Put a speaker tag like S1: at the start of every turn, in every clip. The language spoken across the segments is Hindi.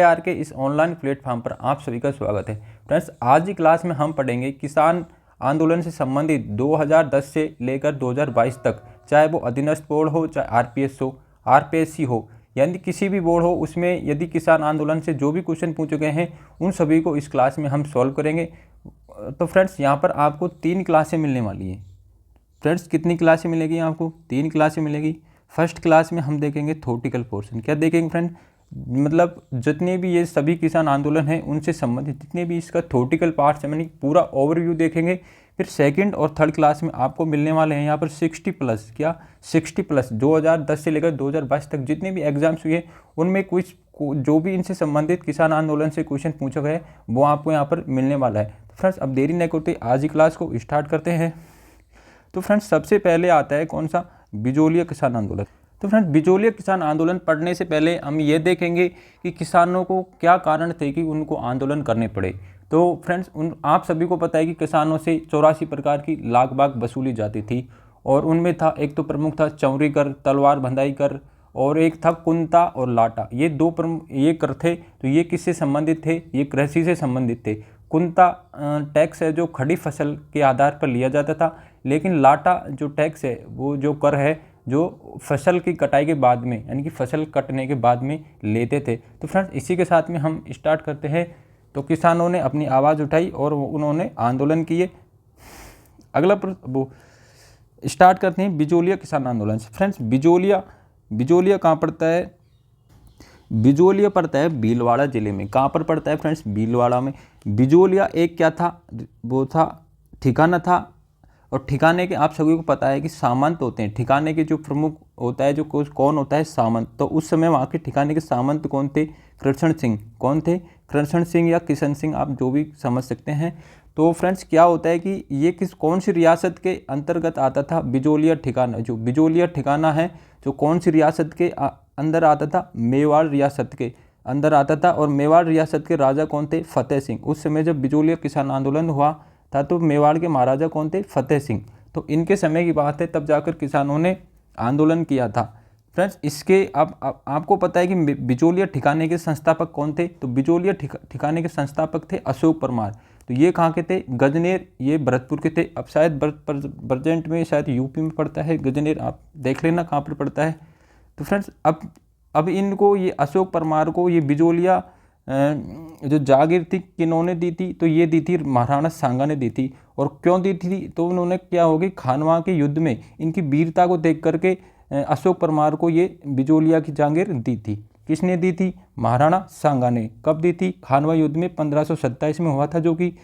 S1: आर के इस ऑनलाइन प्लेटफॉर्म पर आप सभी का स्वागत है। फ्रेंड्स, आज की क्लास में हम पढ़ेंगे किसान आंदोलन से संबंधित 2010 से लेकर 2022 तक, चाहे वो अधीनस्थ बोर्ड हो, चाहे आरपीएस हो, आरपीएससी हो, यानी किसी भी बोर्ड हो, उसमें यदि किसान आंदोलन से जो भी क्वेश्चन पूछे गए हैं उन सभी को इस क्लास में हम सॉल्व करेंगे। तो फ्रेंड्स, यहाँ पर आपको 3 क्लासें मिलने वाली हैं। फ्रेंड्स, कितनी क्लासें मिलेगी आपको? 3 क्लासें मिलेगी। फर्स्ट क्लास में हम देखेंगे थ्योरेटिकल पोर्शन। क्या देखेंगे फ्रेंड? मतलब जितने भी ये सभी किसान आंदोलन हैं उनसे संबंधित जितने भी इसका थ्योरेटिकल पार्ट्स है, यानी पूरा ओवरव्यू देखेंगे। फिर सेकंड और थर्ड क्लास में आपको मिलने वाले हैं यहाँ पर 60+ 2010 से लेकर 2022 तक जितने भी एग्जाम्स हुए उनमें कुछ जो भी इनसे संबंधित किसान आंदोलन से क्वेश्चन पूछा गया है वो आपको यहाँ पर मिलने वाला है। फ्रेंड्स, अब देरी नहीं करते, आज ही क्लास को स्टार्ट करते हैं। तो फ्रेंड्स, सबसे पहले आता है कौन सा? बिजोलिया किसान आंदोलन। तो फ्रेंड्स, बिजोलिया किसान आंदोलन पढ़ने से पहले हम ये देखेंगे कि किसानों को क्या कारण थे कि उनको आंदोलन करने पड़े। तो फ्रेंड्स, आप सभी को पता है कि किसानों से 84 प्रकार की लाख बाग वसूली जाती थी और उनमें था, एक तो प्रमुख था चौरी कर, तलवार बंधाई कर, और एक था कुंता और लाटा। ये 2 प्रमुख ये कर थे। तो ये किससे संबंधित थे? ये कृषि से संबंधित थे। कुंता टैक्स है जो खड़ी फसल के आधार पर लिया जाता था, लेकिन लाटा जो टैक्स है वो जो कर है जो फसल की कटाई के बाद में, यानी कि फसल कटने के बाद में लेते थे। तो फ्रेंड्स, इसी के साथ में हम स्टार्ट करते हैं। तो किसानों ने अपनी आवाज़ उठाई और उन्होंने आंदोलन किए। अगला वो स्टार्ट करते हैं बिजोलिया किसान आंदोलन से। फ्रेंड्स, बिजोलिया कहाँ पड़ता है? बिजोलिया पड़ता है भीलवाड़ा जिले में। कहाँ पर पड़ता है फ्रेंड्स? भीलवाड़ा में। बिजोलिया एक क्या था? वो था ठिकाना था। और ठिकाने के आप सभी को पता है कि सामंत होते हैं। ठिकाने के जो प्रमुख होता है, जो कौन होता है? सामंत। तो उस समय वहाँ के ठिकाने के सामंत कौन थे? कृष्ण सिंह। कौन थे? कृष्ण सिंह या किशन सिंह, आप जो भी समझ सकते हैं। तो फ्रेंड्स, क्या होता है कि ये कौन सी रियासत के अंतर्गत आता था? बिजोलिया ठिकाना। जो बिजोलिया ठिकाना है जो कौन सी रियासत के अंदर आता था? मेवाड़ रियासत के अंदर आता था। और मेवाड़ रियासत के राजा कौन थे? फतेह सिंह। उस समय जब बिजोलिया किसान आंदोलन हुआ था तो मेवाड़ के महाराजा कौन थे? फतेह सिंह। तो इनके समय की बात है, तब जाकर किसानों ने आंदोलन किया था। फ्रेंड्स, इसके अब आपको पता है कि बिजोलिया ठिकाने के संस्थापक कौन थे? तो बिजोलिया ठिकाने के संस्थापक थे अशोक परमार। तो ये कहाँ के थे? गजनेर। ये भरतपुर के थे। अब शायद प्रेजेंट में शायद यूपी में पड़ता है गजनेर, आप देख लेना कहाँ पर पड़ता है। तो फ्रेंड्स, अब इनको ये अशोक परमार को ये बिजोलिया जो जागीर थी किन्होंने दी थी? तो ये दी थी महाराणा सांगा ने दी थी। और क्यों दी थी? तो उन्होंने क्या होगी, खानवा के युद्ध में इनकी वीरता को देख करके अशोक परमार को ये बिजोलिया की जागीर दी थी। किसने दी थी? महाराणा सांगा ने। कब दी थी? खानवा युद्ध में 1527 में हुआ था। जो कि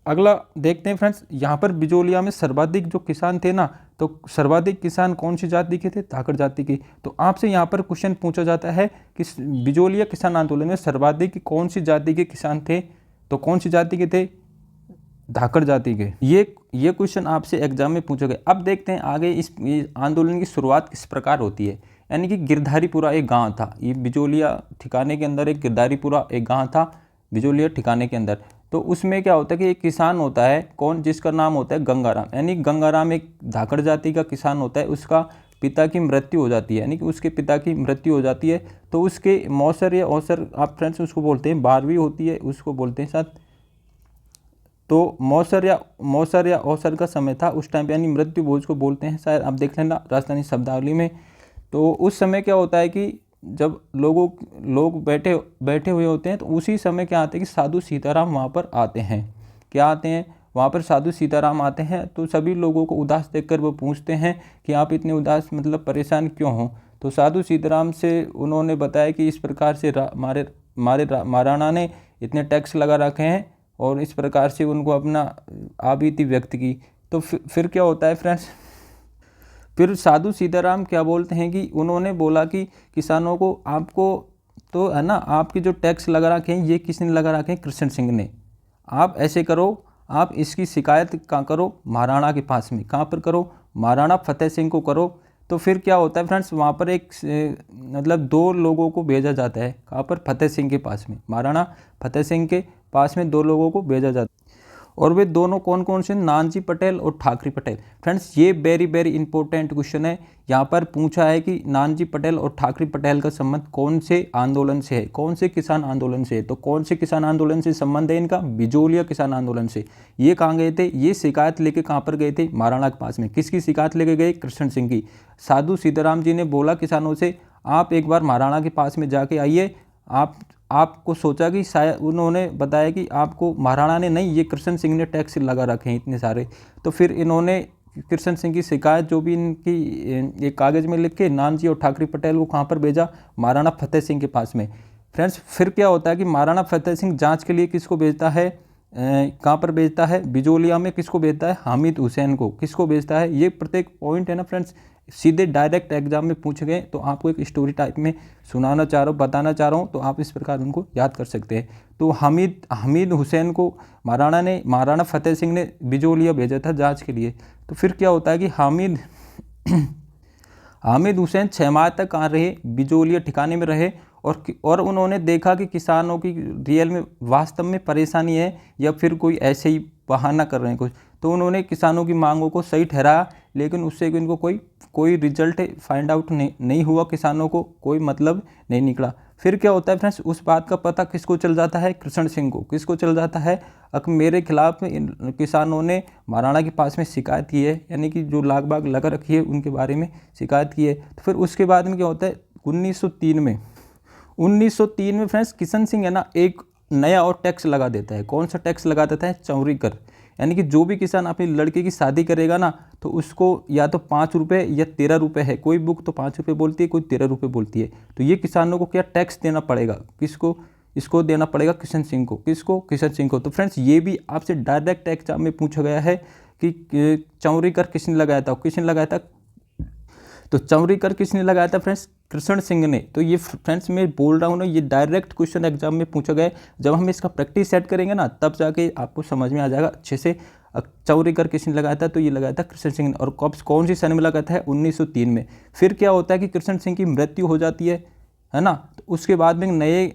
S1: अगला देखते हैं फ्रेंड्स, यहाँ पर बिजोलिया में सर्वाधिक जो किसान थे ना, तो सर्वाधिक किसान कौन सी जाति के थे? धाकड़ जाति के। तो आपसे यहाँ पर क्वेश्चन पूछा जाता है कि बिजोलिया किसान आंदोलन में सर्वाधिक कौन सी जाति के किसान थे? तो कौन सी जाति के थे? धाकड़ जाति के। ये क्वेश्चन आपसे एग्जाम में पूछे गए। अब देखते हैं आगे इस आंदोलन की शुरुआत किस प्रकार होती है। यानी कि गिरधारीपुरा एक गाँव था। ये बिजोलिया ठिकाने के अंदर एक गिरधारीपुरा एक गाँव था बिजोलिया ठिकाने के अंदर। तो उसमें क्या होता है कि एक किसान होता है, कौन? जिसका नाम होता है गंगाराम। यानी गंगाराम एक धाकड़ जाति का किसान होता है। उसका पिता की मृत्यु हो जाती है, यानी कि उसके पिता की मृत्यु हो जाती है। तो उसके मौसर या औसर, आप फ्रेंड्स उसको बोलते हैं, 12वीं होती है उसको बोलते हैं साथ। तो मौसर या औसर का समय था उस टाइम पे, यानी मृत्यु भोज को बोलते हैं शायद, आप देख लेना राजस्थानी शब्दावली में। तो उस समय क्या होता है कि जब लोग बैठे हुए होते हैं, तो उसी समय क्या आते हैं कि साधु सीताराम वहाँ पर आते हैं। क्या आते हैं? वहाँ पर साधु सीताराम आते हैं। तो सभी लोगों को उदास देखकर वो पूछते हैं कि आप इतने उदास, मतलब परेशान क्यों हो? तो साधु सीताराम से उन्होंने बताया कि इस प्रकार से महाराणा ने इतने टैक्स लगा रखे हैं, और इस प्रकार से उनको अपना आबीती व्यक्त की। तो फिर क्या होता है फ्रेंड्स, फिर साधु सीताराम क्या बोलते हैं कि उन्होंने बोला कि किसानों को, आपको तो है ना, आपके जो टैक्स लगा रखे हैं ये किसने लगा रखे हैं? कृष्ण सिंह ने। आप ऐसे करो, आप इसकी शिकायत कहाँ करो? महाराणा के पास में। कहाँ पर करो? महाराणा फतेह सिंह को करो। तो फिर क्या होता है फ्रेंड्स, वहाँ पर एक मतलब 2 लोगों को भेजा जाता है। कहाँ पर? फतेह सिंह के पास में। महाराणा फतेह सिंह के पास में 2 लोगों को भेजा जाता है। और वे दोनों कौन कौन से, नानाजी पटेल और ठाकरे पटेल। फ्रेंड्स ये वेरी वेरी इंपॉर्टेंट क्वेश्चन है। यहाँ पर पूछा है कि नानाजी पटेल और ठाकरे पटेल का संबंध कौन से आंदोलन से है, कौन से किसान आंदोलन से है। तो कौन से किसान आंदोलन से संबंध है इनका, बिजोलिया किसान आंदोलन से। ये कहाँ गए थे, ये शिकायत लेके कहाँ पर गए थे, महाराणा के पास में। किसकी शिकायत लेके गए, कृष्ण सिंह की। साधु सीताराम जी ने बोला किसानों से आप एक बार महाराणा के पास में जाके आइए। आपको सोचा कि शायद उन्होंने बताया कि आपको महाराणा ने नहीं, ये कृष्ण सिंह ने टैक्स लगा रखे हैं इतने सारे। तो फिर इन्होंने कृष्ण सिंह की शिकायत जो भी इनकी एक कागज़ में लिख के नानाजी और ठाकरे पटेल को कहाँ पर भेजा, महाराणा फतेह सिंह के पास में। फ्रेंड्स फिर क्या होता है कि महाराणा फतेह सिंह जांच के लिए किसको भेजता है, कहाँ पर भेजता है, बिजोलिया में। किसको भेजता है, हामिद हुसैन को। किसको भेजता है, ये प्रत्येक पॉइंट है ना फ्रेंड्स सीधे डायरेक्ट एग्जाम में पूछे गए। तो आपको एक स्टोरी टाइप में सुनाना चाह रहा हूँ, बताना चाह रहा हूँ, तो आप इस प्रकार उनको याद कर सकते हैं। तो हामिद हुसैन को महाराणा फतेह सिंह ने बिजोलिया भेजा था जांच के लिए। तो फिर क्या होता है कि हामिद हुसैन 6 माह तक कहाँ रहे, बिजोलिया ठिकाने में रहे। और उन्होंने देखा कि किसानों की रियल में वास्तव में परेशानी है या फिर कोई ऐसे ही बहाना कर रहे हैं कुछ। तो उन्होंने किसानों की मांगों को सही ठहराया, लेकिन उससे इनको कोई रिजल्ट फाइंड आउट नहीं हुआ, किसानों को कोई मतलब नहीं निकला। फिर क्या होता है फ्रेंड्स, उस बात का पता किसको चल जाता है, कृष्ण सिंह को। किसको चल जाता है, मेरे खिलाफ किसानों ने महाराणा के पास में शिकायत की है, यानी कि जो लाग बाग लगा रखी है उनके बारे में शिकायत की है। तो फिर उसके बाद में क्या होता है, 1903 में फ्रेंड्स कृष्ण सिंह है ना एक नया और टैक्स लगा देता है। कौन सा टैक्स लगा देता है, चौरी कर। यानी कि जो भी किसान अपनी लड़के की शादी करेगा ना, तो उसको या तो 5 रुपये या 13 रुपये है, कोई बुक तो 5 रुपये बोलती है, कोई 13 रुपये बोलती है। तो ये किसानों को क्या टैक्स देना पड़ेगा, किसको, इसको देना पड़ेगा कृष्ण सिंह को। किसको, कृष्ण सिंह को। तो फ्रेंड्स ये भी आपसे डायरेक्ट एग्जाम में पूछा गया है कि चौरी कर किसने लगाया था, किसने लगाया था। तो चौरी कर किसने लगाया था फ्रेंड्स, कृष्ण सिंह ने। तो ये फ्रेंड्स मैं बोल रहा हूँ ना, ये डायरेक्ट क्वेश्चन एग्जाम में पूछा गया है। जब हम इसका प्रैक्टिस सेट करेंगे ना, तब जाके आपको समझ में आ जाएगा अच्छे से। चौरी कर किसने लगाया था, तो ये लगाया था कृष्ण सिंह ने। और कौन सी सन में लगाया था, 1903 में। फिर क्या होता है कि कृष्ण सिंह की मृत्यु हो जाती है ना। तो उसके बाद में नए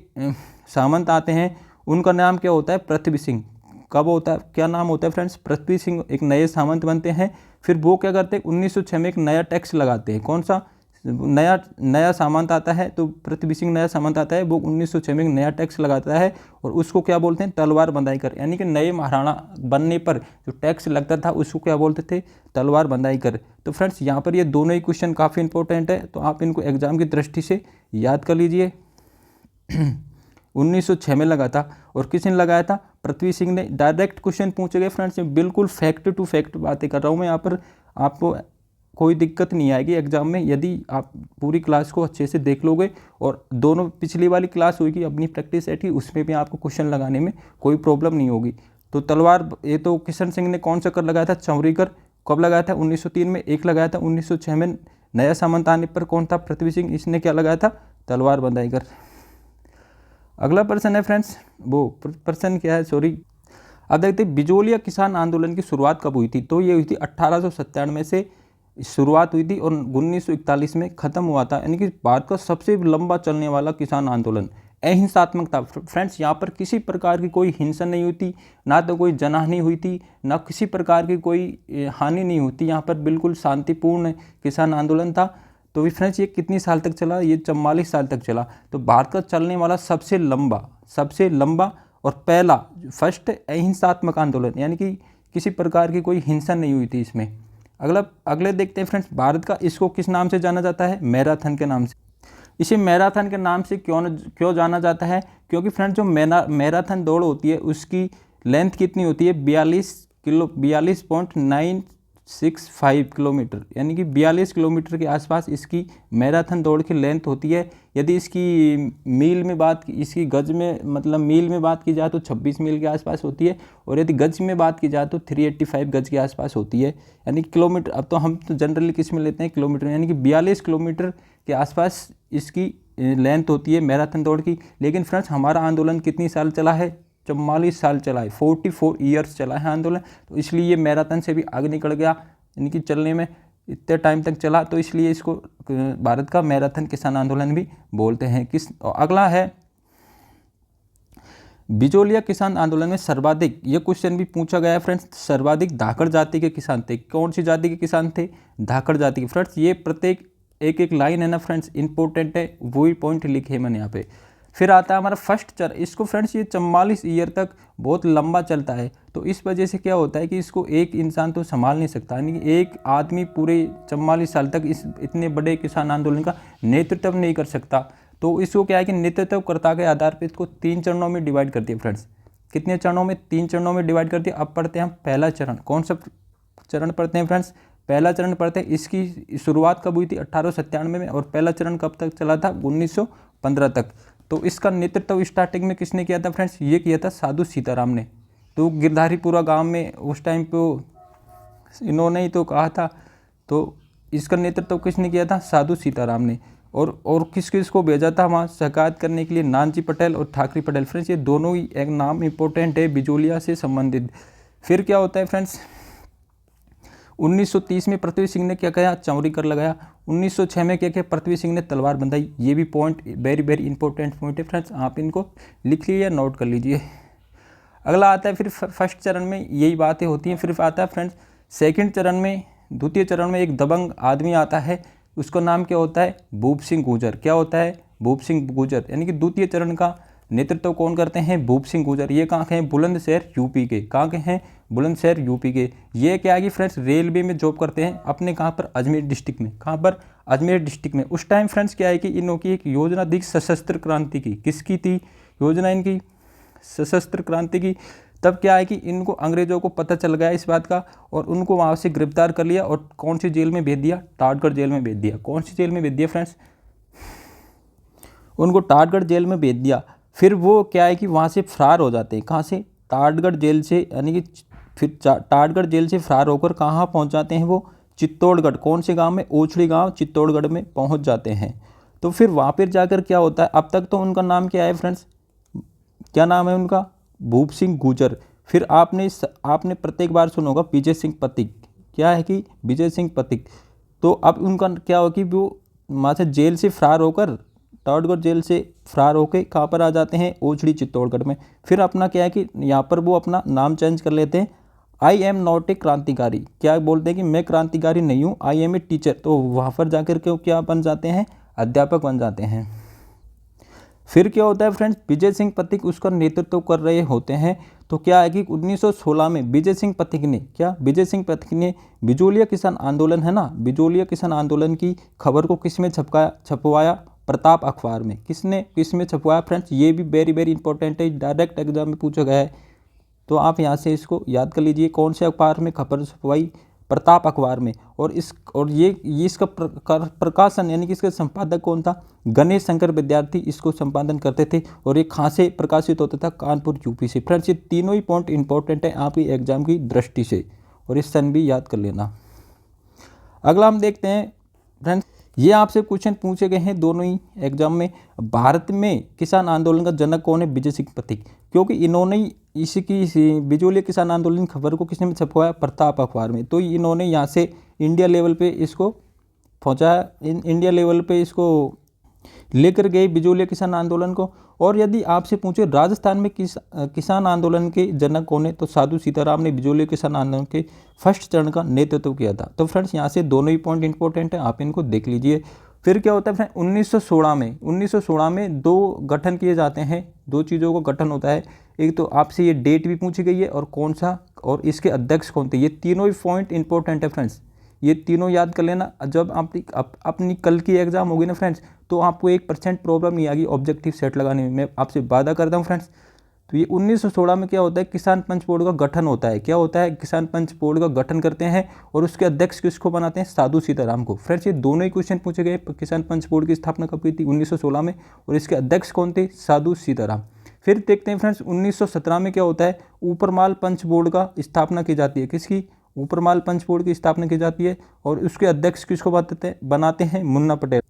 S1: सामंत आते हैं, उनका नाम क्या होता है, पृथ्वी सिंह। कब होता है, क्या नाम होता है फ्रेंड्स, पृथ्वी सिंह एक नए सामंत बनते हैं। फिर वो क्या करते हैं, 1906 में एक नया टैक्स लगाते हैं। कौन सा, नया सामंत आता है, तो पृथ्वी सिंह नया सामंत आता है, वो 1906 में एक नया टैक्स लगाता है। और उसको क्या बोलते हैं, तलवार बंधाई कर। यानी कि नए महाराणा बनने पर जो टैक्स लगता था उसको क्या बोलते थे, तलवार बंधाई कर। तो फ्रेंड्स यहाँ पर ये दोनों ही क्वेश्चन काफ़ी इंपॉर्टेंट है, तो आप इनको एग्जाम की दृष्टि से याद कर लीजिए। 1906 में लगा था। और किसने लगाया था, पृथ्वी सिंह ने। डायरेक्ट क्वेश्चन पूछे गए फ्रेंड्स, बिल्कुल फैक्ट टू फैक्ट बातें कर रहा हूँ मैं यहाँ पर। आपको कोई दिक्कत नहीं आएगी एग्जाम में, यदि आप पूरी क्लास को अच्छे से देख लोगे। और दोनों पिछली वाली क्लास हुई कि अपनी प्रैक्टिस सेट ही, उसमें भी आपको क्वेश्चन लगाने में कोई प्रॉब्लम नहीं होगी। तो तलवार, ये तो कृष्ण सिंह ने कौन सा कर लगाया था, चौरी कर। कब लगाया था, 1903 में। एक लगाया था 1906 में नया सामंत आने पर, कौन था, पृथ्वी सिंह। इसने क्या लगाया था, तलवार बंधाई कर। अगला प्रश्न है फ्रेंड्स, वो प्रश्न क्या है, सॉरी। अब देखते हैं बिजोलिया किसान आंदोलन की शुरुआत कब हुई थी। तो ये हुई थी 1897 से शुरुआत हुई थी और 1941 में ख़त्म हुआ था। यानी कि भारत का सबसे लंबा चलने वाला किसान आंदोलन अहिंसात्मक था। फ्रेंड्स यहाँ पर किसी प्रकार की कोई हिंसा नहीं हुई थी, ना तो कोई जनहानि हुई थी, ना किसी प्रकार की कोई हानि नहीं हुई थी। यहाँ पर बिल्कुल शांतिपूर्ण किसान आंदोलन था। तो भी फ्रेंड्स ये कितनी साल तक चला, ये 44 साल तक चला। तो भारत का चलने वाला सबसे लंबा और पहला फर्स्ट अहिंसात्मक आंदोलन, यानी कि किसी प्रकार की कोई हिंसा नहीं हुई थी इसमें। अगले देखते हैं फ्रेंड्स, भारत का इसको किस नाम से जाना जाता है, मैराथन के नाम से। इसे मैराथन के नाम से क्यों जाना जाता है, क्योंकि फ्रेंड्स जो मैराथन दौड़ होती है उसकी लेंथ कितनी होती है, 42.965 किलोमीटर, यानी कि 42 किलोमीटर के आसपास इसकी मैराथन दौड़ की लेंथ होती है। यदि इसकी मील में इसकी गज में मतलब मील में बात की जाए तो 26 मील के आसपास होती है। और यदि गज में बात की जाए तो 385 गज के आसपास होती है, यानी किलोमीटर। अब तो हम तो जनरली किस में लेते हैं, किलोमीटर, यानी कि 42 किलोमीटर के आसपास इसकी लेंथ होती है मैराथन दौड़ की। लेकिन फ्रेंड्स हमारा आंदोलन कितनी साल चला है, 44 साल चला है, 44 ईयर्स चला है आंदोलन। तो इसलिए ये मैराथन से भी आगे निकल गया, यानी कि चलने में इतने टाइम तक चला, तो इसलिए इसको भारत का मैराथन किसान आंदोलन भी बोलते हैं। अगला है बिजोलिया किसान आंदोलन में सर्वाधिक, ये क्वेश्चन भी पूछा गया है फ्रेंड्स, सर्वाधिक धाकड़ जाति के किसान थे। कौन सी जाति के किसान थे? धाकड़ जाति के। फ्रेंड्स ये प्रत्येक एक एक लाइन है ना फ्रेंड्स इंपॉर्टेंट है, वही पॉइंट लिखे हैं मैंने यहाँ पे। फिर आता है हमारा फर्स्ट चरण, इसको फ्रेंड्स ये 44 ईयर तक बहुत लंबा चलता है, तो इस वजह से क्या होता है कि इसको एक इंसान तो संभाल नहीं सकता, यानी कि एक आदमी पूरे 44 साल तक इस इतने बड़े किसान आंदोलन का नेतृत्व नहीं कर सकता। तो इसको क्या है कि नेतृत्वकर्ता के आधार पर इसको 3 चरणों में डिवाइड कर दिया फ्रेंड्स। कितने चरणों में? 3 चरणों में डिवाइड कर दिया। अब पढ़ते हैं हम पहला चरण। कौन सा चरण पढ़ते हैं फ्रेंड्स? पहला चरण पढ़ते हैं। इसकी शुरुआत कब हुई थी? 1897 में, और पहला चरण कब तक चला था? 1915 तक। तो इसका नेतृत्व स्टार्टिंग में किसने किया था फ्रेंड्स? ये किया था साधु सीताराम ने। तो गिरधारीपुरा गांव में उस टाइम पे इन्होंने ही तो कहा था, तो इसका नेतृत्व किसने किया था? साधु सीताराम ने। और किस किस को भेजा था वहाँ शिकायत करने के लिए? नानजी पटेल और ठाकरे पटेल। फ्रेंड्स ये दोनों ही एक नाम इंपॉर्टेंट है बिजोलिया से संबंधित। फिर क्या होता है फ्रेंड्स? 1930 में पृथ्वी सिंह ने क्या किया? चौरी कर लगाया। 1906 में क्या किया? पृथ्वी सिंह ने तलवार बंधाई। ये भी point very very important point है फ्रेंड्स, आप इनको लिख लीजिए, नोट कर लीजिए। अगला आता है फिर फर्स्ट चरण में यही बातें होती हैं। फिर आता है फ्रेंड्स सेकंड चरण में, द्वितीय चरण में एक दबंग आदमी आता है, उसका नाम क्या होता है? भूप सिंह गुर्जर। क्या होता है? भूप सिंह गुर्जर। यानी कि द्वितीय चरण का नेतृत्व कौन करते हैं? भूप सिंह गुर्जर। ये कहाँ के हैं? बुलंदशहर यूपी के। कहाँ के हैं? बुलंदशहर यूपी के। ये क्या है कि फ्रेंड्स रेलवे में जॉब करते हैं अपने, कहाँ पर? अजमेर डिस्ट्रिक्ट में। कहाँ पर? अजमेर डिस्ट्रिक्ट में। उस टाइम फ्रेंड्स क्या है कि इनों की एक योजना थी सशस्त्र क्रांति की। किसकी थी योजना? इनकी सशस्त्र क्रांति की। तब क्या है कि इनको अंग्रेजों को पता चल गया इस बात का, और उनको वहाँ से गिरफ्तार कर लिया और कौन सी जेल में भेज दिया? टाटगढ़ जेल में भेज दिया। कौन सी जेल में भेज दिया फ्रेंड्स? उनको टाटगढ़ जेल में भेज दिया। फिर वो क्या है कि वहाँ से फरार हो जाते हैं। कहाँ से? टाटगढ़ जेल से। यानी कि फिर टाटगढ़ जेल से फरार होकर कहाँ पहुँच जाते हैं वो? चित्तौड़गढ़। कौन से गांव में? ओछड़ी गांव चित्तौड़गढ़ में पहुँच जाते हैं। तो फिर वहाँ पर जाकर क्या होता है? अब तक तो उनका नाम क्या है फ्रेंड्स? क्या नाम है उनका? भूप सिंह गुर्जर। फिर आपने प्रत्येक बार सुना होगा विजय सिंह पथिक। क्या है कि विजय सिंह पथिक। तो अब उनका क्या हो कि वो वहाँ से जेल से फरार होकर, टाटगढ़ जेल से फरार होकर कहाँ पर आ जाते हैं? ओछड़ी चित्तौड़गढ़ में। फिर अपना क्या है कि यहाँ पर वो अपना नाम चेंज कर लेते हैं, आई एम नॉट ए क्रांतिकारी। क्या बोलते हैं कि मैं क्रांतिकारी नहीं हूँ, आई एम ए टीचर। तो वहाँ पर जाकर के क्या बन जाते हैं? अध्यापक बन जाते हैं। फिर क्या होता है फ्रेंड्स? विजय सिंह पथिक उसका नेतृत्व कर रहे होते हैं। तो क्या है कि 1916 में विजय सिंह पथिक ने विजय सिंह पथिक ने बिजोलिया किसान आंदोलन है ना, बिजोलिया किसान आंदोलन की खबर को किस में छपवाया? प्रताप अखबार में। किस में छपवाया फ्रेंड्स? ये भी वेरी वेरी इंपॉर्टेंट है, डायरेक्ट एग्जाम में पूछा गया है, तो आप यहाँ से इसको याद कर लीजिए। कौन से अखबार में खबर छपवाई? प्रताप अखबार में। और ये इसका प्रकाशन यानी कि इसका संपादक कौन था? गणेश शंकर विद्यार्थी इसको संपादन करते थे, और ये कहाँ से प्रकाशित होता था? कानपुर यूपी से। फ्रेंड्स ये तीनों ही पॉइंट इंपॉर्टेंट है आपकी एग्जाम की दृष्टि से, और इस सन भी याद कर लेना। अगला हम देखते हैं फ्रेंड्स, ये आपसे क्वेश्चन पूछे गए हैं दोनों ही एग्जाम में। भारत में किसान आंदोलन का जनक कौन है? विजय सिंह पथिक। क्योंकि इन्होंने इसकी बिजोलिया किसान आंदोलन की खबर को किसने में छपवाया? प्रताप अखबार में। तो इन्होंने यहाँ से इंडिया लेवल पे इसको पहुँचाया, इंडिया लेवल पे इसको लेकर गए बिजोलिया किसान आंदोलन को। और यदि आपसे पूछे राजस्थान में किसान आंदोलन के जनक कौन है, तो साधु सीताराम ने बिजोलिया किसान आंदोलन के फर्स्ट चरण का नेतृत्व किया था। तो फ्रेंड्स यहाँ से दोनों ही पॉइंट इंपॉर्टेंट है, आप इनको देख लीजिए। फिर क्या होता है फ्रेंड? 1916 में दो गठन किए जाते हैं, दो चीज़ों का गठन होता है। एक तो आपसे ये डेट भी पूछी गई है और कौन सा, और इसके अध्यक्ष कौन थे। ये तीनों ही पॉइंट इंपॉर्टेंट है फ्रेंड्स, ये तीनों याद कर लेना। जब अपनी कल की एग्जाम होगी ना फ्रेंड्स, तो आपको 1% प्रॉब्लम नहीं आएगी ऑब्जेक्टिव सेट लगाने में, मैं आपसे वादा करता हूँ फ्रेंड्स। तो ये 1916 में क्या होता है? किसान पंच बोर्ड का गठन होता है। क्या होता है? किसान पंच बोर्ड का गठन करते हैं, और उसके अध्यक्ष किसको बनाते हैं? साधु सीताराम को। फ्रेंड्स ये दोनों ही क्वेश्चन पूछे गए। किसान पंच बोर्ड की स्थापना कब हुई थी? 1916 में, और इसके अध्यक्ष कौन थे? साधु सीताराम। फिर देखते हैं फ्रेंड्स 1917 में क्या होता है? ऊपरमाल पंच बोर्ड का स्थापना की जाती है। किसकी? ऊपरमाल पंच बोर्ड की स्थापना की जाती है, और उसके अध्यक्ष किसको बनाते हैं? मुन्ना पटेल।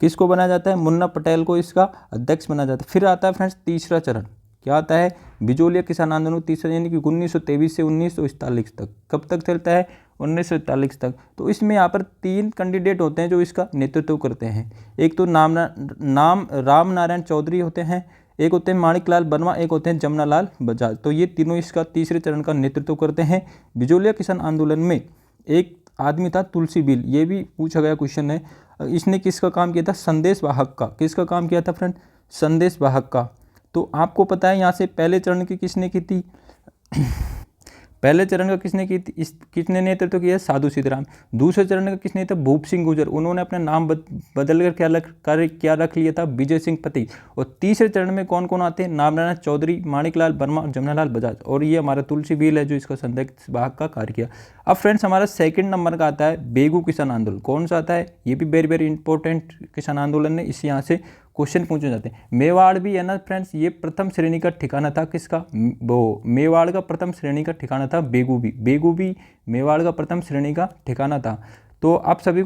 S1: किसको बनाया जाता है? मुन्ना पटेल को इसका अध्यक्ष बनाया जाता है। फिर आता है फ्रेंड्स तीसरा चरण। क्या आता है? बिजोलिया किसान आंदोलन तीसरा, यानी कि 1923 से 1941 तक। कब तक चलता है? 1941 तक। तो इसमें यहाँ पर 3 कैंडिडेट होते हैं जो इसका नेतृत्व करते हैं। एक तो राम नारायण चौधरी होते हैं, एक होते हैं माणिकलाल वर्मा, एक होते हैं जमनालाल बजाज। तो ये तीनों इसका तीसरे चरण का नेतृत्व करते हैं। बिजोलिया किसान आंदोलन में एक आदमी था तुलसी बिल, ये भी पूछा गया क्वेश्चन है। इसने किसका काम किया था? संदेश वाहक का। किसका काम किया था फ्रेंड? संदेश वाहक का। तो आपको पता है यहाँ से पहले चरण की किसने की थी? पहले चरण का किसने की थी? किसने नेतृत्व किया? साधु सीताराम। दूसरे चरण का किसने था? भूप सिंह गुर्जर। उन्होंने अपना नाम बदल कर क्या रख लिया था? विजय सिंह पति। और तीसरे चरण में कौन कौन आते हैं? नामनारायण चौधरी, माणिकलाल वर्मा और जमनालाल बजाज। और ये हमारा तुलसी बिल है जो इसका संदेश वाहक का कार्य किया। अब फ्रेंड्स हमारा सेकंड नंबर का आता है बेगू किसान आंदोलन। कौन सा आता है? ये भी वेरी वेरी इंपॉर्टेंट किसान आंदोलन है, इस यहाँ से क्वेश्चन पूछे जाते हैं। मेवाड़ भी है ना फ्रेंड्स, ये प्रथम श्रेणी का ठिकाना था किसका? वो मेवाड़ का प्रथम श्रेणी का ठिकाना था बेगू भी मेवाड़ का प्रथम श्रेणी का ठिकाना था। तो आप सभी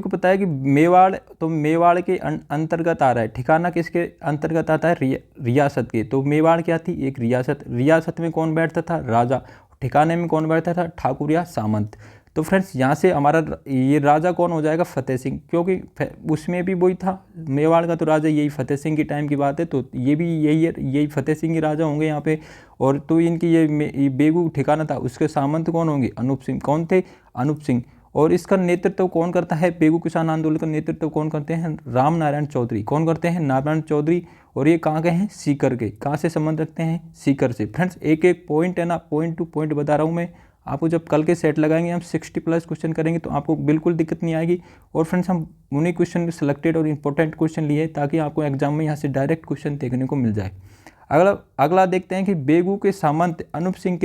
S1: को पता है कि मेवाड़ तो मेवाड़ के अंतर्गत आ रहा है। ठिकाना किसके अंतर्गत आता है? रियासत के। तो मेवाड़ क्या थी? एक रियासत में कौन बैठता था? राजा। ठिकाने में कौन बैठता था? ठाकुर या सामंत। तो फ्रेंड्स यहाँ से हमारा ये राजा कौन हो जाएगा? फतेह सिंह, क्योंकि उसमें भी वही था, मेवाड़ का तो राजा यही फतेह सिंह के टाइम की बात है। तो ये भी यही फतेह सिंह ही राजा होंगे यहाँ पे। और तो इनकी ये बेगू ठिकाना था, उसके सामंत कौन होंगे? अनूप सिंह। कौन थे? अनूप सिंह। और इसका नेतृत्व कौन करता है? बेगू किसान आंदोलन का नेतृत्व कौन करते हैं? राम नारायण चौधरी। कौन करते हैं? नारायण चौधरी। और ये कहाँ के हैं? सीकर के। कहाँ से संबंध रखते हैं? सीकर से। फ्रेंड्स एक एक पॉइंट है ना, पॉइंट टू पॉइंट बता रहा हूँ मैं आपको। जब कल के सेट लगाएंगे हम 60+ क्वेश्चन करेंगे तो आपको बिल्कुल दिक्कत नहीं आएगी। और फ्रेंड्स हम उन्हीं क्वेश्चन सेलेक्टेड और इंपॉर्टेंट क्वेश्चन लिए ताकि आपको एग्जाम में यहाँ से डायरेक्ट क्वेश्चन देखने को मिल जाए। अगला देखते हैं कि बेगू के सामंत अनूप सिंह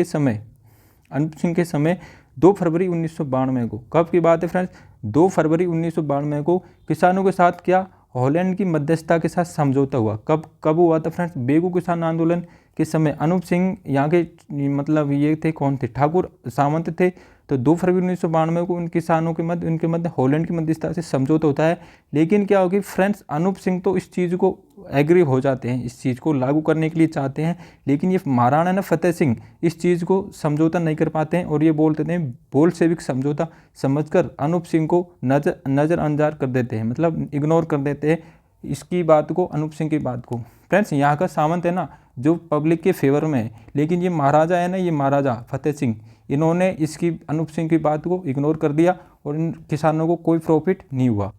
S1: के समय 2 फरवरी 1992 को, कब की बात है फ्रेंड्स? 2 फरवरी 1992 को किसानों के साथ क्या? हॉलैंड की मध्यस्थता के साथ समझौता हुआ। कब हुआ था फ्रेंड्स? बेगू किसान आंदोलन के समय अनूप सिंह यहाँ के मतलब ये थे, कौन थे? ठाकुर सामंत थे। तो 2 फरवरी 1992 को उन किसानों के मध्य उनके मध्य हॉलैंड की मध्यस्थता से समझौता होता है। लेकिन क्या होगी फ्रेंड्स, अनूप सिंह तो इस चीज़ को एग्री हो जाते हैं, इस चीज़ को लागू करने के लिए चाहते हैं। लेकिन ये महाराणा ना फतेह सिंह इस चीज़ को समझौता नहीं कर पाते हैं और ये बोलते हैं बोल्शेविक समझौता समझकर अनूप सिंह को नज़रअंदाज कर देते हैं, मतलब इग्नोर कर देते हैं इसकी बात को, अनूप सिंह की बात को। फ्रेंड्स यहाँ का सामंत है ना जो पब्लिक के फेवर में है, लेकिन ये महाराजा है ना, ये महाराजा फतेह सिंह, इन्होंने इसकी अनूप सिंह की बात को इग्नोर कर दिया और इन किसानों को कोई प्रॉफिट नहीं हुआ।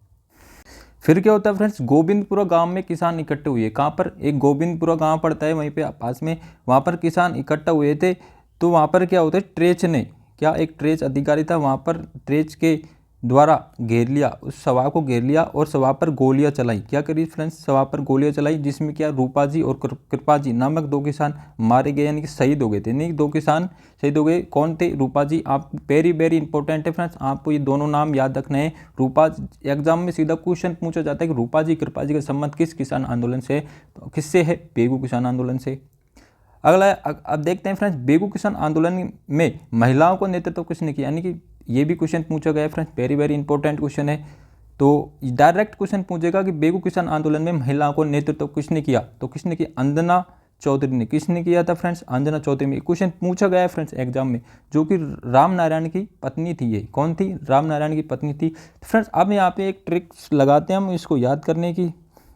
S1: फिर क्या होता है फ्रेंड्स, गोविंदपुरा गांव में किसान इकट्ठे हुए। कहाँ पर? एक गोविंदपुरा गांव पड़ता है वहीं पे पास में, वहाँ पर किसान इकट्ठा हुए थे। तो वहाँ पर क्या होता है, ट्रेच ने क्या, एक ट्रेच अधिकारी था वहाँ पर, ट्रेच के द्वारा घेर लिया, उस सभा को घेर लिया और सभा पर गोलियां चलाई। क्या करी फ्रेंड्स? सभा पर गोलियां चलाई, जिसमें क्या रूपा जी और कृपा जी नामक 2 किसान मारे गए, यानी कि शहीद हो गए थे। नहीं, 2 किसान शहीद हो गए। कौन थे? रूपा जी। आप वेरी वेरी इंपॉर्टेंट है फ्रेंड्स, आपको ये दोनों नाम याद रखने हैं। रूपा, एग्जाम में सीधा क्वेश्चन पूछा जाता है कि रूपा जी कृपा जी का संबंध किस किसान आंदोलन से है? तो किससे है? बेगू किसान आंदोलन से। अगला अब देखते हैं फ्रेंड्स, बेगू किसान आंदोलन में महिलाओं को नेतृत्व किसने किया, यानी कि ये भी क्वेश्चन पूछा गया है friends, very very important question है। तो डायरेक्ट क्वेश्चन पूछेगा कि बेगू किसान आंदोलन में महिलाओं को नेतृत्व किसने किया? तो किसने किया? अंजना चौधरी ने। किसने किया था फ्रेंड्स? अंजना चौधरी में। क्वेश्चन पूछा गया है फ्रेंड्स एग्जाम में, जो कि राम नारायण की पत्नी थी। ये कौन थी? राम नारायण की पत्नी थी। फ्रेंड्स अब यहाँ पे एक ट्रिक्स लगाते हैं हम इसको याद करने की,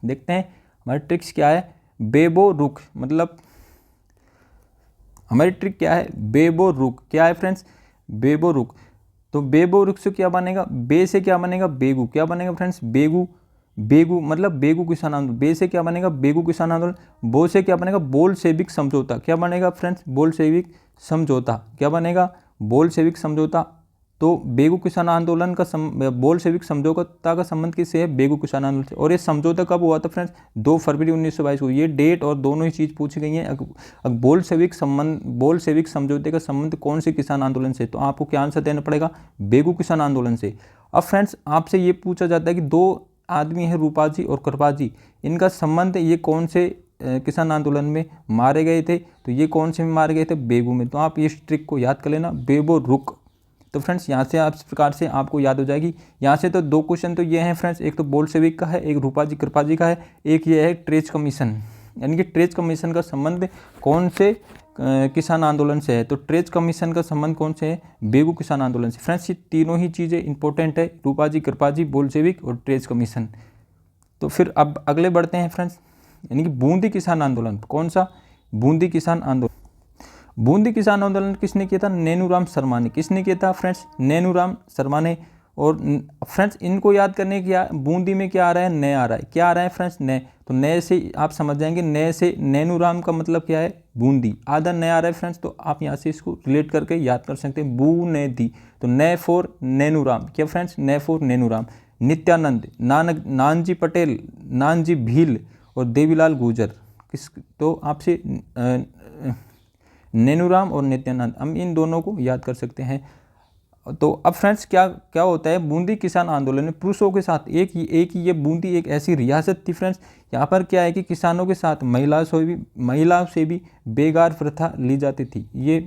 S1: देखते हैं हमारी ट्रिक्स क्या है। बेबो रुख, मतलब हमारी ट्रिक क्या है? बेबो रुख। क्या है फ्रेंड्स? बेबो रुख। तो बेबो रुख से क्या बनेगा? बे से क्या बनेगा? बेगू। क्या बनेगा फ्रेंड्स? बेगू मतलब बेगू किसान आंदोलन। बे से क्या बनेगा? बेगू किसान आंदोलन। बो से क्या बनेगा? बोल्शेविक समझौता। क्या बनेगा फ्रेंड्स? बोल्शेविक समझौता। क्या बनेगा? बोल्शेविक समझौता। तो बेगू किसान आंदोलन का बोल्शेविक समझौता का संबंध किससे है? बेगू किसान आंदोलन से। और ये समझौता कब हुआ था फ्रेंड्स? 2 फरवरी 1922 को। ये डेट और दोनों ही चीज़ पूछी गई हैं। बोल्शेविक समझौते का संबंध कौन से किसान आंदोलन से? तो आपको क्या आंसर देना पड़ेगा? बेगू किसान आंदोलन से। अब फ्रेंड्स आपसे ये पूछा जाता है कि 2 आदमी हैं रूपा जी और कृपा जी, इनका संबंध ये कौन से किसान आंदोलन में मारे गए थे? तो ये कौन से में मारे गए थे? बेगू में। तो आप इस ट्रिक को याद कर लेना, बेबो रुख। तो फ्रेंड्स यहाँ से आप इस प्रकार से आपको याद हो जाएगी। यहाँ से तो 2 क्वेश्चन तो ये हैं फ्रेंड्स, एक तो बोल्शेविक का है, एक रूपा जी कृपा जी का है, एक ये है ट्रेच कमीशन, यानी कि ट्रेच कमीशन का संबंध कौन से किसान आंदोलन से है? तो ट्रेच कमीशन का संबंध कौन से है? बेगू किसान आंदोलन से। फ्रेंड्स ये तीनों ही चीज़ें इंपॉर्टेंट है, रूपा जी कृपा जी, बोल्शेविक और ट्रेच कमीशन। तो फिर अब अगले बढ़ते हैं फ्रेंड्स। यानी कि बूंदी किसान आंदोलन। कौन सा? बूंदी किसान आंदोलन। बूंदी किसान आंदोलन किसने किया था? नैनूराम शर्मा ने। किसने किया था फ्रेंड्स? नैनूराम शर्मा ने। और फ्रेंड्स इनको याद करने की, बूंदी में क्या आ रहा है? नए आ रहा है। क्या आ रहा है फ्रेंड्स? नए। तो नए से आप समझ जाएंगे, नए से नैनूराम का मतलब क्या है? बूंदी। आधा नया आ रहा है फ्रेंड्स, तो आप यहाँ से इसको रिलेट करके याद कर सकते हैं, बू ने दी। तो नए फॉर नैनूराम। क्या फ्रेंड्स? नए फॉर नैनूराम। नित्यानंद, नानजी पटेल, नानजी भील और देवीलाल गुर्जर। किस? तो आपसे नैनूराम और नित्यानंद, हम इन दोनों को याद कर सकते हैं। तो अब फ्रेंड्स क्या क्या होता है? बूंदी किसान आंदोलन में पुरुषों के साथ एक ही ये बूंदी एक ऐसी रियासत थी फ्रेंड्स, यहाँ पर क्या है कि किसानों के साथ महिलाओं से भी बेगार प्रथा ली जाती थी। ये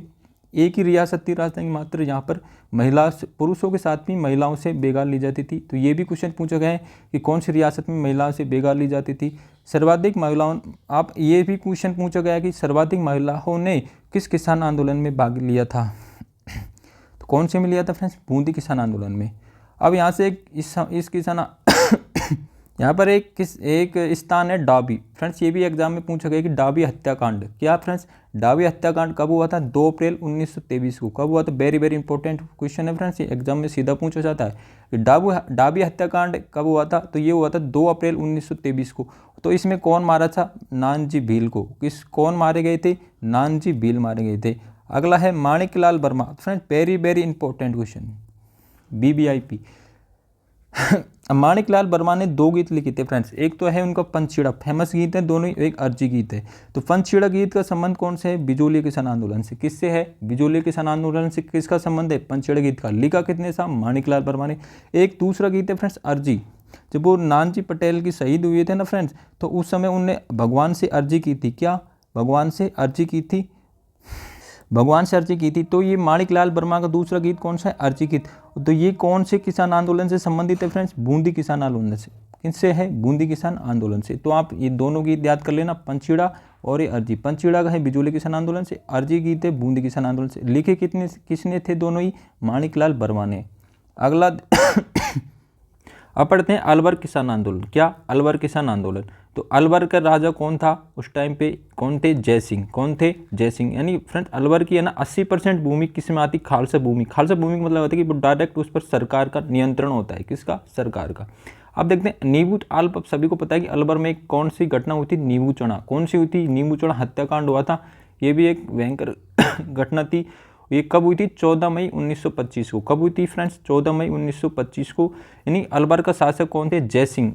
S1: एक ही रियासत थी राजधानी, मात्र यहाँ पर पुरुषों के साथ भी महिलाओं से बेगार ली जाती थी। तो ये भी क्वेश्चन पूछा गया है कि कौन सी रियासत में महिलाओं से बेगार ली जाती थी। सर्वाधिक महिलाओं, आप ये भी क्वेश्चन पूछा गया है कि सर्वाधिक महिलाओं ने किस किसान आंदोलन में भाग लिया था? तो कौन से में लिया था फ्रेंड्स? बूंदी किसान आंदोलन में। अब यहाँ से इस किसान यहाँ पर एक स्थान है डाबी। फ्रेंड्स ये भी एग्जाम में पूछा गया कि डाबी हत्याकांड। क्या फ्रेंड्स? डाबी हत्याकांड कब हुआ था? 2 अप्रैल 1923 को। कब हुआ था? वेरी वेरी इंपॉर्टेंट क्वेश्चन है फ्रेंड्स, ये एग्जाम में सीधा पूछा जाता है कि डाबी हत्याकांड कब हुआ था? तो ये हुआ था 2 अप्रैल 1923 को। तो इसमें कौन मारा था? नानजी भील को। कौन मारे गए थे? नानजी भील मारे गए थे। अगला है Maniklal Verma. Friends very very important question, BBIP। Maniklal Verma ने 2 गीत लिखे थे फ्रेंड्स। एक तो है उनका पंचशीड़ा, फेमस गीत है दोनों, एक अर्जी गीत है। तो पंचशीड़ा गीत का संबंध कौन से है? बिजोली किसान आंदोलन से। किससे है? बिजोली किसान आंदोलन से किसका संबंध है? पंचशीड़ा गीत का। लिखा कितने सा? माणिकलाल वर्मा ने। एक दूसरा गीत है फ्रेंड्स अर्जी। जब वो नानजी पटेल की शहीद हुए थे ना फ्रेंड्स, तो उस समय उनने भगवान से अर्जी की थी। क्या? भगवान से अर्जी की थी। भगवान से अर्जी की थी। तो ये माणिकलाल वर्मा का दूसरा गीत कौन सा है? अर्जी गीत। तो ये कौन से किसान आंदोलन से संबंधित है फ्रेंड्स? बूंदी किसान आंदोलन से। किससे है? बूंदी किसान आंदोलन से। तो आप ये दोनों गीत याद कर लेना, पंचशीड़ा और ये अर्जी। पंचशीड़ा का है बिजोली किसान आंदोलन से, अर्जी गीत है बूंदी किसान आंदोलन से। लिखे किसने थे? दोनों ही माणिकलाल वर्मा ने। अगला अब पढ़ते हैं अलवर किसान आंदोलन। क्या? अलवर किसान आंदोलन। तो अलवर का राजा कौन था उस टाइम पे? कौन थे? जय सिंह। कौन थे? जय सिंह। यानी फ्रेंड्स अलवर की है ना 80% भूमि किस में आती? खालसा भूमि। खालसा भूमि का मतलब होता है कि डायरेक्ट उस पर सरकार का नियंत्रण होता है। किसका? सरकार का। अब देखते हैं नींबू आप सभी को पता है कि अलवर में कौन सी घटना हुई थी? नींबू चढ़ा। कौन सी हुई थी? नींबू चढ़ा हत्याकांड हुआ था। ये भी एक भयंकर घटना थी। ये कब हुई थी? 14 मई 1925 को। कब हुई थी फ्रेंड्स? 14 मई 1925 को। यानी अलवर का शासक कौन थे? जय सिंह।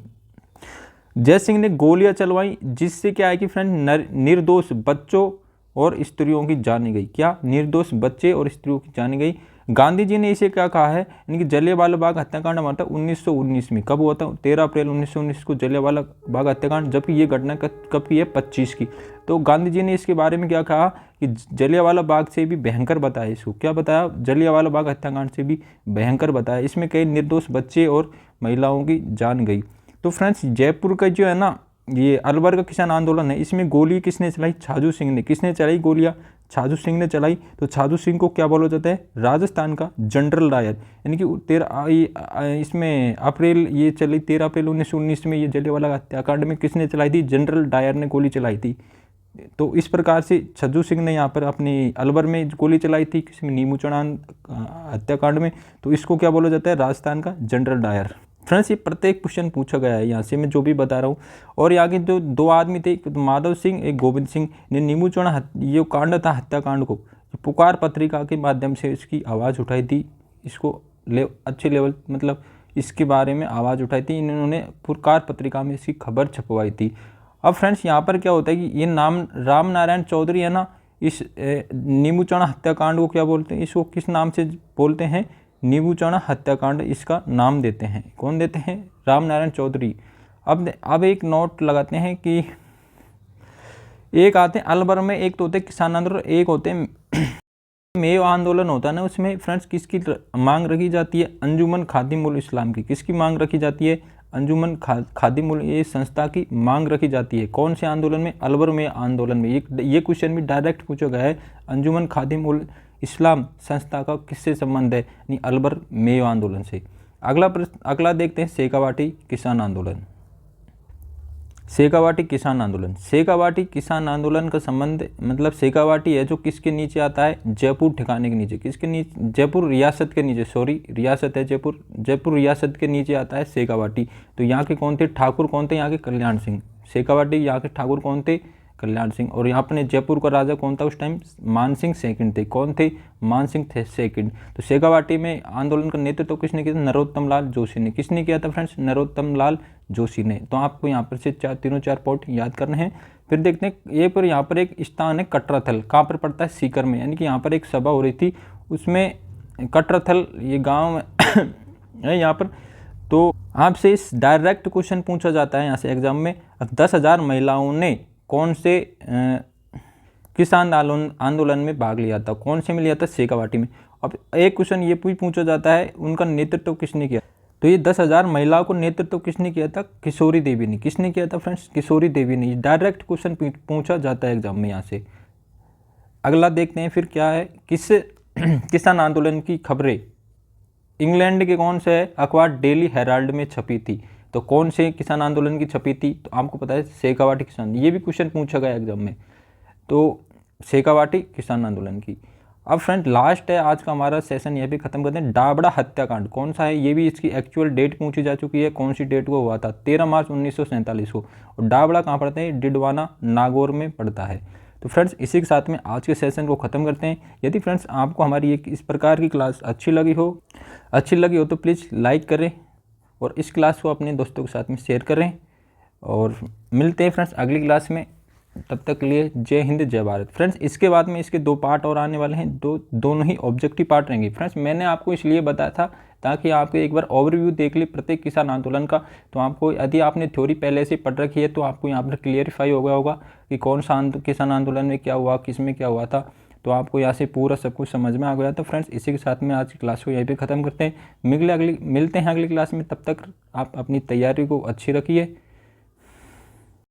S1: जय सिंह ने गोलियां चलवाई, जिससे क्या है कि फ्रेंड निर्दोष बच्चों और स्त्रियों की जान गई। क्या? निर्दोष बच्चे और स्त्रियों की जान गई। गांधी जी ने इसे क्या कहा है? यानी कि जलियांवाला बाग हत्याकांड हुआ था 1919 में। कब हुआ था? 13 अप्रैल 1919 को जलियांवाला बाग हत्याकांड। जबकि ये घटना कब की है? 25 की। तो गांधी जी ने इसके बारे में क्या कहा कि जलियांवाला बाग से भी भयंकर बताया इसको। क्या बताया? जलियांवाला बाग हत्याकांड से भी भयंकर बताया। इसमें कई निर्दोष बच्चे और महिलाओं की जान गई। तो फ्रेंड्स जयपुर का जो है ना ये अलवर का किसान आंदोलन है, इसमें गोली किसने चलाई? छाजू सिंह ने। किसने चलाई गोलियां? छाजू सिंह ने चलाई। तो छाजू सिंह को क्या बोला जाता है? राजस्थान का जनरल डायर। यानी कि इसमें अप्रैल ये चली 13 अप्रैल 1919 में ये जलियांवाला हत्याकांड में किसने चलाई थी? जनरल डायर ने गोली चलाई थी। तो इस प्रकार से छज्जू सिंह ने यहाँ पर अपनी अलवर में गोली चलाई थी, किसी में नींबू चढ़ा हत्याकांड में। तो इसको क्या बोला जाता है? राजस्थान का जनरल डायर। फ्रेंड्स ये प्रत्येक क्वेश्चन पूछा गया है यहाँ से, मैं जो भी बता रहा हूँ। और यहाँ के जो 2 आदमी थे, एक माधव सिंह एक गोविंद सिंह ने नींबू चढ़ा ये कांड था हत्याकांड को पुकार पत्रिका के माध्यम से इसकी आवाज़ उठाई थी। इसको अच्छे लेवल मतलब इसके बारे में आवाज़ उठाई थी। इन्होंने पुकार पत्रिका में इसकी खबर छपवाई थी। अब फ्रेंड्स यहाँ पर क्या होता है कि ये नाम राम नारायण चौधरी है ना, इस नींबू चढ़ा हत्याकांड को क्या बोलते हैं? इसको किस नाम से बोलते हैं? नींबू चढ़ा हत्याकांड इसका नाम देते हैं। कौन देते हैं? राम नारायण चौधरी। अब एक नोट लगाते हैं कि एक आते हैं अलवर में, एक तो होते हैं किसान आंदोलन, एक होते हैं मेव आंदोलन होता है ना, उसमें फ्रेंड्स किसकी मांग रखी जाती है? अंजुमन खादिमुल इस्लाम की। किसकी मांग रखी जाती है? अंजुमन खादिमुल ये संस्था की मांग रखी जाती है। कौन से आंदोलन में? अलवर में आंदोलन में। ये क्वेश्चन भी डायरेक्ट पूछा गया है। अंजुमन खादिमुल इस्लाम संस्था का किससे संबंध है? यानी अलवर मेव आंदोलन से। अगला देखते हैं शेखावाटी किसान आंदोलन। शेखावाटी किसान आंदोलन, शेखावाटी किसान आंदोलन का संबंध मतलब शेखावाटी है जो किसके नीचे आता है, जयपुर ठिकाने के नीचे, किसके नीचे, जयपुर रियासत के नीचे, सॉरी रियासत है जयपुर, जयपुर रियासत के नीचे आता है शेखावाटी। तो यहाँ के कौन थे, ठाकुर कौन थे यहाँ के, कल्याण सिंह। शेखावाटी यहाँ के ठाकुर कौन थे, कल्याण सिंह। और यहाँ अपने जयपुर का राजा कौन था उस टाइम, मान सिंह सेकंड थे। कौन थे, मान सिंह थे सेकंड। तो शेखावाटी में आंदोलन का नेतृत्व किसने किया था, नरोत्तम लाल जोशी ने। किसने किया था फ्रेंड्स, नरोत्तम लाल जोशी ने। तो आपको यहाँ पर से तीनों चार पॉइंट याद करने हैं। फिर देखते हैं ये पर यहाँ पर एक स्थान है कटराथल, कहाँ पर पड़ता है, सीकर में। यानी कि यहाँ पर एक सभा हो रही थी, उसमें कटराथल ये गाँव है यहाँ पर। तो आपसे इस डायरेक्ट क्वेश्चन पूछा जाता है यहाँ से एग्जाम में, 10,000 महिलाओं ने कौन से किसान आंदोलन में भाग लिया था, कौन से में लिया था, शेखावाटी में। अब एक क्वेश्चन ये भी पूछा जाता है उनका नेतृत्व किसने किया। तो ये 10,000 महिलाओं को नेतृत्व किसने किया था, किशोरी देवी ने। किसने किया था फ्रेंड्स, किशोरी देवी ने। डायरेक्ट क्वेश्चन पूछा जाता है एग्जाम में यहाँ से। अगला देखते हैं फिर क्या है, किस किसान आंदोलन की खबरें इंग्लैंड के कौन से अखबार डेली हेराल्ड में छपी थी। तो कौन से किसान आंदोलन की छपी थी, तो आपको पता है शेखावाटी किसान, ये भी क्वेश्चन पूछा गया एग्जाम में। तो शेखावाटी किसान आंदोलन की। अब फ्रेंड लास्ट है आज का हमारा सेशन, यह भी खत्म करते हैं। डाबड़ा हत्याकांड कौन सा है, ये भी इसकी एक्चुअल डेट पूछी जा चुकी है, कौन सी डेट को हुआ था, 13 मार्च 1947 को। और डाबड़ा कहाँ पड़ता है, डिडवाना नागौर में पड़ता है। तो फ्रेंड्स इसी के साथ में आज के सेशन को ख़त्म करते हैं। यदि फ्रेंड्स आपको हमारी एक इस प्रकार की क्लास अच्छी लगी हो तो प्लीज़ लाइक करें और इस क्लास को अपने दोस्तों के साथ में शेयर करें। और मिलते हैं फ्रेंड्स अगली क्लास में, तब तक के लिए जय हिंद जय भारत। फ्रेंड्स इसके बाद में इसके 2 पार्ट और आने वाले हैं, दोनों ही ऑब्जेक्टिव पार्ट रहेंगे। फ्रेंड्स मैंने आपको इसलिए बताया था ताकि आप एक बार ओवरव्यू देख ले प्रत्येक किसान आंदोलन का। तो आपको यदि आपने थ्योरी पहले से पढ़ रखी है तो आपको यहाँ पर क्लियरिफाई हो गया होगा कि कौन सा किसान आंदोलन में क्या हुआ, किस में क्या हुआ था। तो आपको यहाँ से पूरा सब कुछ समझ में आ गया। तो फ्रेंड्स इसी के साथ में आज की क्लास को यहीं पे ख़त्म करते हैं। मिलते हैं अगली क्लास में। तब तक आप अपनी तैयारी को अच्छी रखिए।